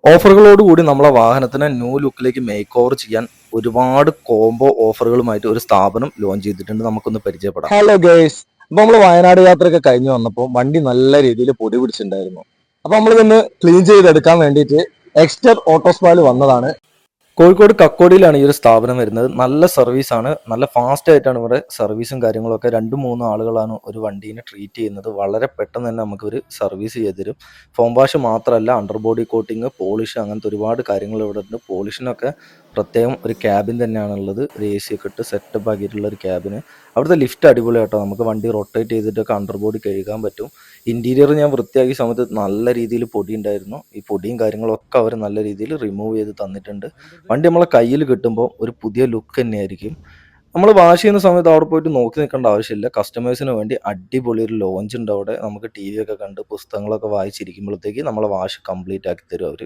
ഓഫറുകളോടുകൂടി നമ്മളെ വാഹനത്തിനെ new ലുക്കിലേക്ക് make over ചെയ്യാൻ ഒരുപാട് കോംബോ ഓഫറുകളുമായിട്ട് ഒരു സ്ഥാപനം ലോഞ്ച് ചെയ്തിട്ടുണ്ട്. നമുക്കൊന്ന് പരിചയപ്പെടാം. Hello girls. അപ്പൊ നമ്മള് വയനാട് യാത്രയൊക്കെ കഴിഞ്ഞു വന്നപ്പോൾ വണ്ടി നല്ല രീതിയിൽ പൊടി പിടിച്ചിട്ടുണ്ടായിരുന്നു. അപ്പൊ നമ്മളിതൊന്ന് ക്ലീൻ ചെയ്തെടുക്കാൻ വേണ്ടിയിട്ട് എക്സ്റ്റർ ഓട്ടോസ്പാല് വന്നതാണ്. കോഴിക്കോട് കക്കോടിയിലാണ് ഈ ഒരു സ്ഥാപനം വരുന്നത്. നല്ല സർവീസാണ്, നല്ല ഫാസ്റ്റ് ആയിട്ടാണ് ഇവിടെ സർവീസും കാര്യങ്ങളൊക്കെ. 2-3 ആളുകളാണ് ഒരു വണ്ടീനെ ട്രീറ്റ് ചെയ്യുന്നത്. വളരെ പെട്ടെന്ന് തന്നെ നമുക്ക് ഒരു സർവീസ് ചെയ്ത് തരും. ഫോം വാഷ് മാത്രമല്ല, അണ്ടർ ബോഡി കോട്ടിങ്, പോളിഷ്, അങ്ങനത്തെ ഒരുപാട് കാര്യങ്ങൾ ഇവിടെ ഉണ്ട്. പോളിഷിനൊക്കെ പ്രത്യേകം ഒരു ക്യാബിൻ തന്നെയാണുള്ളത്. ഒരു എ സി ഒക്കെ ഇട്ട് സെറ്റപ്പ് ആക്കിയിട്ടുള്ള ഒരു ക്യാബിന്. അവിടുത്തെ ലിഫ്റ്റ് അടിപൊളിയാട്ടോ. നമുക്ക് വണ്ടി റൊട്ടേറ്റ് ചെയ്തിട്ടൊക്കെ അണ്ടർ ബോഡി കഴുകാൻ പറ്റും. ഇന്റീരിയർ ഞാൻ വൃത്തിയാക്കിയ സമയത്ത് നല്ല രീതിയിൽ പൊടി ഉണ്ടായിരുന്നു. ഈ പൊടിയും കാര്യങ്ങളൊക്കെ അവർ നല്ല രീതിയിൽ റിമൂവ് ചെയ്ത് തന്നിട്ടുണ്ട്. വണ്ടി നമ്മളെ കയ്യിൽ കിട്ടുമ്പോൾ ഒരു പുതിയ ലുക്ക് തന്നെയായിരിക്കും. നമ്മൾ വാഷ് ചെയ്യുന്ന സമയത്ത് അവിടെ പോയിട്ട് നോക്കി നിൽക്കേണ്ട ആവശ്യമില്ല. കസ്റ്റമേഴ്സിന് വേണ്ടി അടിപൊളി ഒരു ലോഞ്ച് ഉണ്ട് അവിടെ. നമുക്ക് ടി വി ഒക്കെ കണ്ട് പുസ്തകങ്ങളൊക്കെ വായിച്ചിരിക്കുമ്പോഴത്തേക്ക് നമ്മളെ വാഷ് കംപ്ലീറ്റ് ആക്കി തരും അവർ.